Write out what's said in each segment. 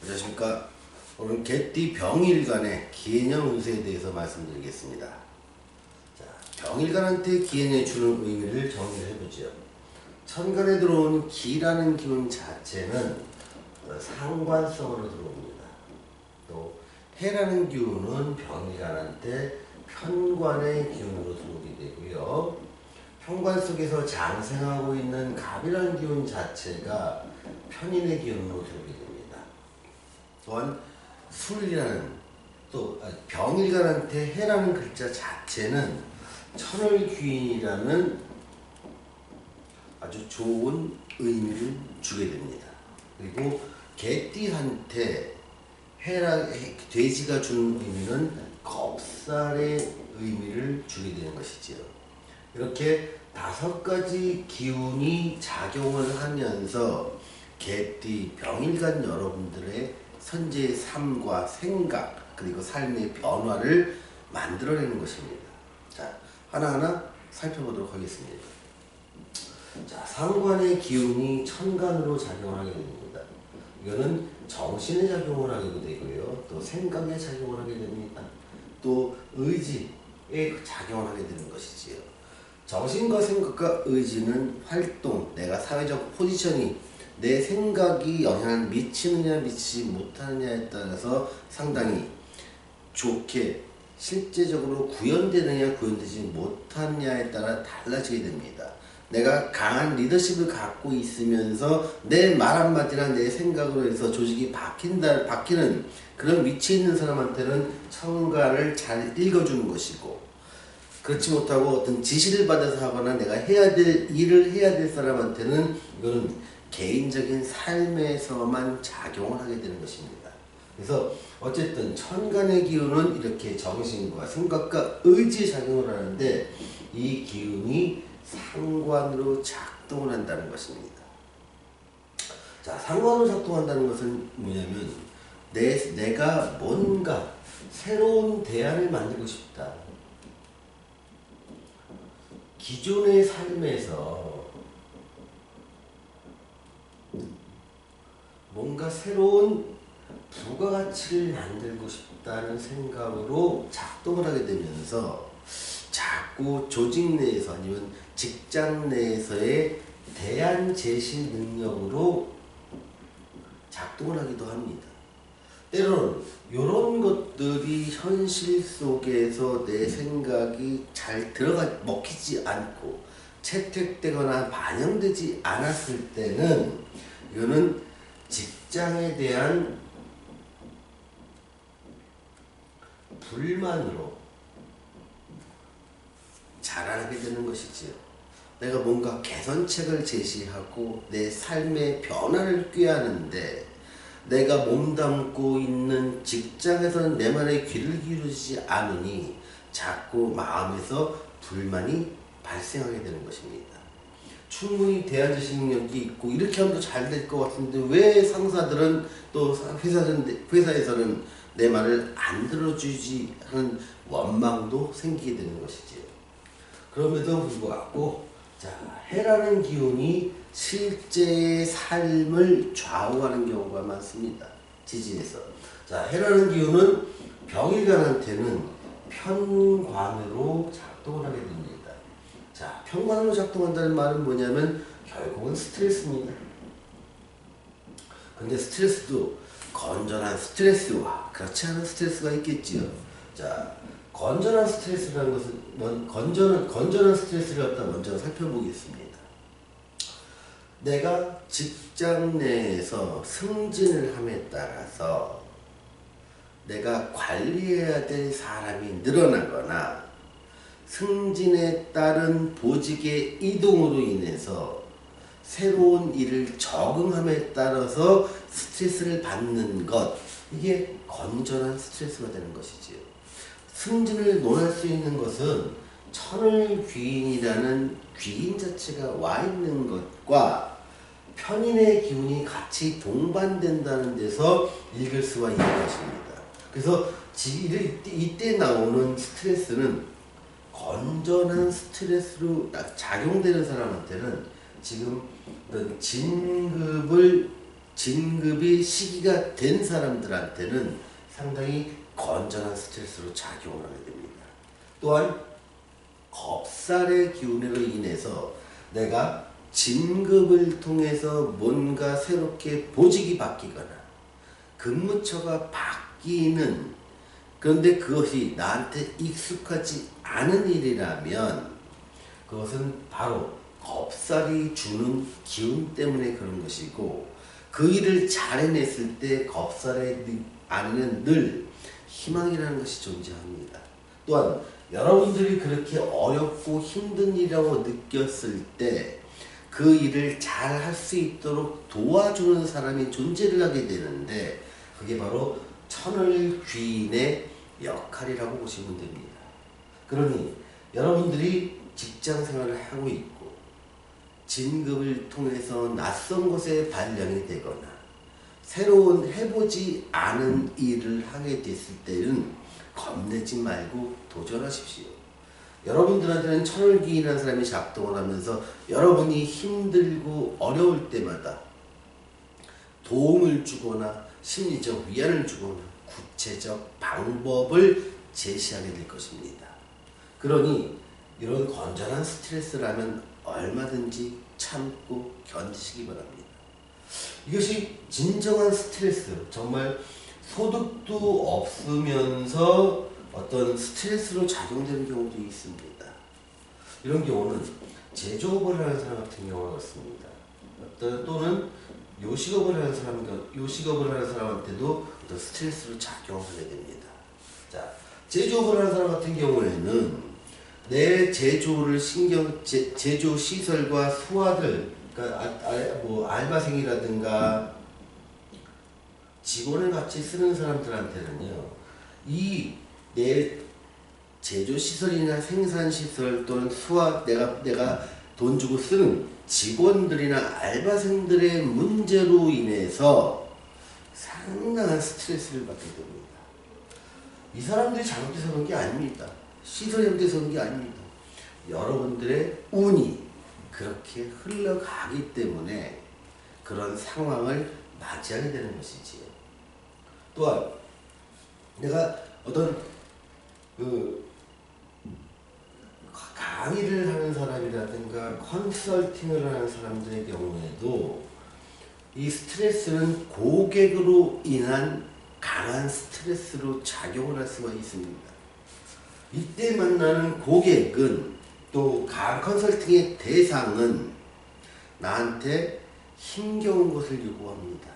안녕하십니까. 오늘 개띠 병일간의 기해년 운세에 대해서 말씀드리겠습니다. 자, 병일간한테 기해년이 주는 의미를 정리를 해보죠. 천간에 들어온 기라는 기운 자체는 상관성으로 들어옵니다. 또 해라는 기운은 병일간한테 편관의 기운으로 들어오게 되고요. 편관 속에서 장생하고 있는 갑이라는 기운 자체가 편인의 기운으로 들어오게 됩니다. 또한 술이라는 또 병일간한테 해라는 글자 자체는 천을귀인이라는 아주 좋은 의미를 주게 됩니다. 그리고 개띠한테 돼지가 주는 의미는 겁살의 의미를 주게 되는 것이지요. 이렇게 5가지 기운이 작용을 하면서 개띠 병일간 여러분들의 현재의 삶과 생각 그리고 삶의 변화를 만들어내는 것입니다. 자, 하나하나 살펴보도록 하겠습니다. 자, 상관의 기운이 천간으로 작용하게 됩니다. 이거는 정신의 작용을 하게 되고요. 또 생각의 작용을 하게 됩니다. 또 의지의 작용을 하게 되는 것이지요. 정신과 생각과 의지는 활동, 내가 사회적 포지션이 내 생각이 영향을 미치느냐 미치지 못하느냐에 따라서 상당히 좋게 실제적으로 구현되느냐 구현되지 못하느냐에 따라 달라지게 됩니다. 내가 강한 리더십을 갖고 있으면서 내 말 한마디나 내 생각으로 해서 조직이 바뀌는 그런 위치에 있는 사람한테는 천간을 잘 읽어주는 것이고, 그렇지 못하고 어떤 지시를 받아서 하거나 내가 해야 될 일을 해야 될 사람한테는 이거는 개인적인 삶에서만 작용을 하게 되는 것입니다. 그래서 어쨌든 천간의 기운은 이렇게 정신과 생각과 의지에 작용을 하는데 이 기운이 상관으로 작동을 한다는 것입니다. 자, 상관으로 작동한다는 것은 뭐냐면 내가 뭔가 새로운 대안을 만들고 싶다. 기존의 삶에서 뭔가 새로운 부가가치를 만들고 싶다는 생각으로 작동을 하게 되면서 자꾸 조직 내에서 아니면 직장 내에서의 대안 제시 능력으로 작동을 하기도 합니다. 때로는 이런 것들이 현실 속에서 내 생각이 잘 먹히지 않고 채택되거나 반영되지 않았을 때는 이거는 직장에 대한 불만으로 자라나게 되는 것이지요. 내가 뭔가 개선책을 제시하고 내 삶의 변화를 꾀하는데 내가 몸담고 있는 직장에서는 내 말에 귀를 기울이지 않으니 자꾸 마음에서 불만이 발생하게 되는 것입니다. 충분히 대안 제시 능력이 있고 이렇게 하면 잘 될 것 같은데 왜 상사들은 또 회사에서는 내 말을 안 들어주지 하는 원망도 생기게 되는 것이지요. 그럼에도 불구하고 자, 해라는 기운이 실제의 삶을 좌우하는 경우가 많습니다. 지지에서. 자, 해라는 기운은 병일간한테는 편관으로 작동을 하게 됩니다. 자, 편관으로 작동한다는 말은 뭐냐면 결국은 스트레스입니다. 근데 스트레스도 건전한 스트레스와 그렇지 않은 스트레스가 있겠지요. 자, 건전한 스트레스라는 것은 건전한 스트레스를 갖다 먼저 살펴보겠습니다. 내가 직장 내에서 승진을 함에 따라서 내가 관리해야 될 사람이 늘어나거나 승진에 따른 보직의 이동으로 인해서 새로운 일을 적응함에 따라서 스트레스를 받는 것, 이게 건전한 스트레스가 되는 것이지요. 승진을 논할 수 있는 것은 천을귀인이라는 귀인 자체가 와 있는 것과 편인의 기운이 같이 동반된다는 데서 읽을 수가 있는 것입니다. 그래서 이때 나오는 스트레스는 건전한 스트레스로 작용되는 사람한테는 지금 진급을 진급이 시기가 된 사람들한테는 상당히 건전한 스트레스로 작용을 하게 됩니다. 또한 겁살의 기운으로 인해서 내가 진급을 통해서 뭔가 새롭게 보직이 바뀌거나 근무처가 바뀌는, 그런데 그것이 나한테 익숙하지 않은 일이라면 그것은 바로 겁살이 주는 기운 때문에 그런 것이고, 그 일을 잘 해냈을 때 겁살의 안에는 늘 희망이라는 것이 존재합니다. 또한 여러분들이 그렇게 어렵고 힘든 일이라고 느꼈을 때 그 일을 잘 할 수 있도록 도와주는 사람이 존재를 하게 되는데, 그게 바로 천을귀인의 역할이라고 보시면 됩니다. 그러니 여러분들이 직장 생활을 하고 있고 진급을 통해서 낯선 곳에 발령이 되거나 새로운 해보지 않은 일을 하게 됐을 때는 겁내지 말고 도전하십시오. 여러분들한테는 천을귀인이라는 사람이 작동을 하면서 여러분이 힘들고 어려울 때마다 도움을 주거나 심리적 위안을 주거나 구체적 방법을 제시하게 될 것입니다. 그러니 이런 건전한 스트레스라면 얼마든지 참고 견디시기 바랍니다. 이것이 진정한 스트레스, 정말 소득도 없으면서 어떤 스트레스로 작용되는 경우도 있습니다. 이런 경우는 제조업을 하는 사람 같은 경우가 그렇습니다. 또는 요식업을 하는 사람한테도 어떤 스트레스로 작용하게 됩니다. 자, 제조업을 하는 사람 같은 경우에는 내 제조를 제조 시설과 수화들, 그러니까 뭐 알바생이라든가 직원을 같이 쓰는 사람들한테는요, 이 내 제조 시설이나 생산 시설 또는 수화, 내가 돈 주고 쓰는 직원들이나 알바생들의 문제로 인해서 상당한 스트레스를 받게 됩니다. 이 사람들이 잘못해서 그런 게 아닙니다. 시설이 잘못해서 그런 게 아닙니다. 여러분들의 운이 그렇게 흘러가기 때문에 그런 상황을 맞이하게 되는 것이지요. 또한 내가 어떤 강의를 하는 사람이라든가 컨설팅을 하는 사람들의 경우에도 이 스트레스는 고객으로 인한 강한 스트레스로 작용을 할 수가 있습니다. 이때 만나는 고객은, 또 강한 컨설팅의 대상은 나한테 힘겨운 것을 요구합니다.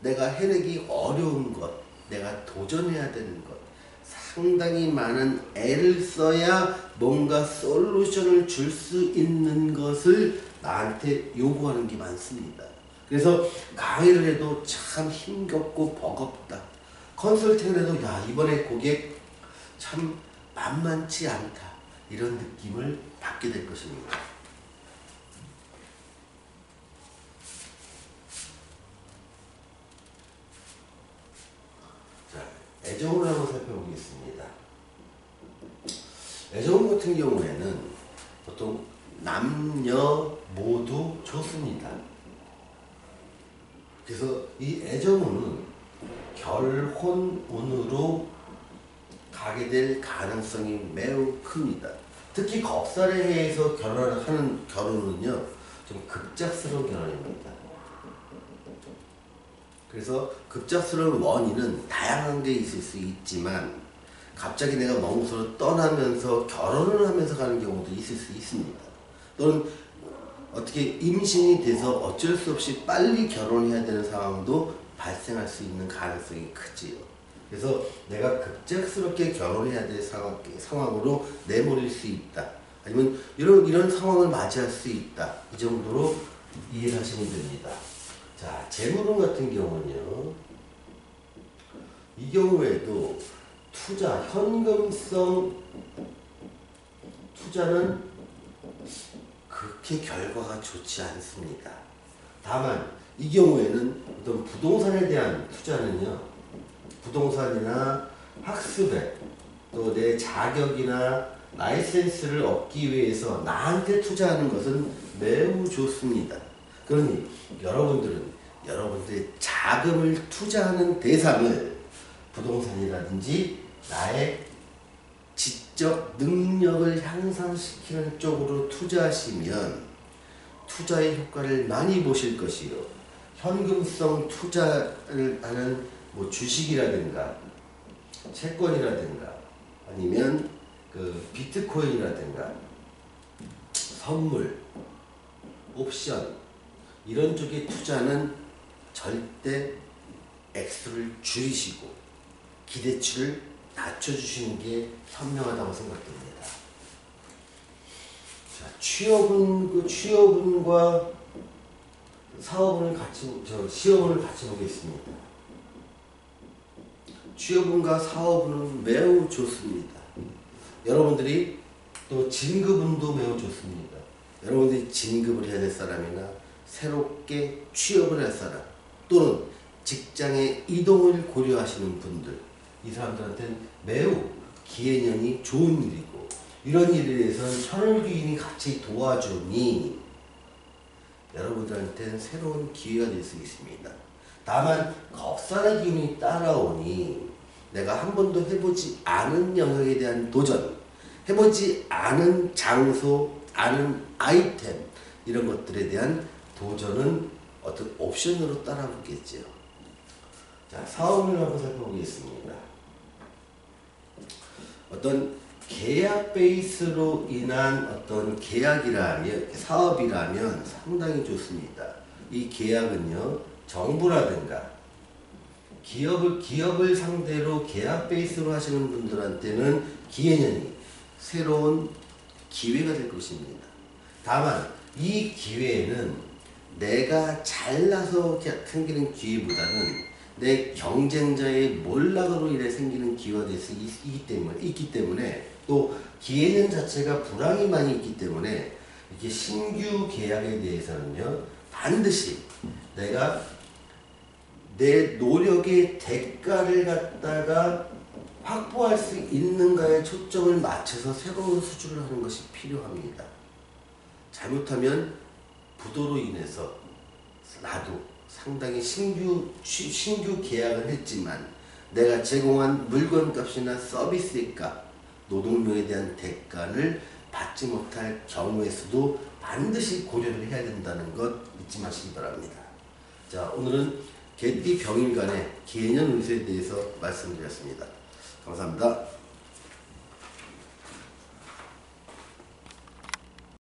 내가 해내기 어려운 것, 내가 도전해야 되는 것, 상당히 많은 애를 써야 뭔가 솔루션을 줄 수 있는 것을 나한테 요구하는 게 많습니다. 그래서 강의를 해도 참 힘겹고 버겁다. 컨설팅을 해도 야, 이번에 고객 참 만만치 않다. 이런 느낌을 받게 될 것입니다. 자, 애정을 한번 살펴보겠습니다. 애정 같은 경우에는 보통 남녀 모두 좋습니다. 그래서 이 애정운은 결혼운으로 가게 될 가능성이 매우 큽니다. 특히 겁살에 해서 결혼하는 결혼은요, 좀 급작스러운 결혼입니다. 그래서 급작스러운 원인은 다양한 게 있을 수 있지만, 갑자기 내가 먼 곳으로 떠나면서 결혼을 하면서 가는 경우도 있을 수 있습니다. 또는 어떻게 임신이 돼서 어쩔 수 없이 빨리 결혼해야 되는 상황도 발생할 수 있는 가능성이 크지요. 그래서 내가 급작스럽게 결혼해야 될 상황으로 내몰릴 수 있다. 아니면 이런 상황을 맞이할 수 있다. 이 정도로 이해를 하시면 됩니다. 자, 재물운 같은 경우는요, 이 경우에도 투자, 현금성 투자는 그렇게 결과가 좋지 않습니다. 다만 이 경우에는 어떤 부동산에 대한 투자는요, 부동산이나 학습에, 또 내 자격이나 라이센스를 얻기 위해서 나한테 투자하는 것은 매우 좋습니다. 그러니 여러분들은 여러분들의 자금을 투자하는 대상을 부동산이라든지 나의 지적 능력을 향상시키는 쪽으로 투자하시면 투자의 효과를 많이 보실 것이요. 현금성 투자를 하는 뭐 주식이라든가 채권이라든가 아니면 그 비트코인이라든가 선물, 옵션 이런 쪽에 투자는 절대 액수를 줄이시고 기대치를 낮춰주시는 게 현명하다고 생각됩니다. 자, 취업운과 시험운을 같이 보겠습니다. 취업운과 사업운은 매우 좋습니다. 여러분들이 또 진급운도 매우 좋습니다. 여러분들이 진급을 해야 될 사람이나 새롭게 취업을 할 사람 또는 직장의 이동을 고려하시는 분들, 이 사람들한테는 매우 기해년이 좋은 일이고, 이런 일에 대해서는 천을귀인이 같이 도와주니 여러분들한테는 새로운 기회가 될 수 있습니다. 다만 겁산의 기운이 따라오니 내가 한 번도 해보지 않은 영역에 대한 도전, 해보지 않은 장소, 않은 아이템 이런 것들에 대한 도전은 어떤 옵션으로 따라붙겠죠. 자, 사업을 한번 살펴보겠습니다. 어떤 계약 베이스로 인한 어떤 계약이라면, 사업이라면 상당히 좋습니다. 이 계약은요, 정부라든가 기업을 상대로 계약 베이스로 하시는 분들한테는 기해년이 새로운 기회가 될 것입니다. 다만 이 기회는 내가 잘나서 생기는 기회보다는 내 경쟁자의 몰락으로 인해 생기는 기회가 될 수 있기 때문에 또 기회년 자체가 불황이 많이 있기 때문에 이렇게 신규 계약에 대해서는요, 반드시 내가 내 노력의 대가를 갖다가 확보할 수 있는가에 초점을 맞춰서 새로운 수주를 하는 것이 필요합니다. 잘못하면 부도로 인해서 나도 상당히 신규 계약을 했지만 내가 제공한 물건값이나 서비스의 값, 노동력에 대한 대가를 받지 못할 경우의 수도 반드시 고려를 해야 된다는 것 잊지 마시기 바랍니다. 자, 오늘은 개띠 병인간의 기해년 운세에 대해서 말씀드렸습니다. 감사합니다.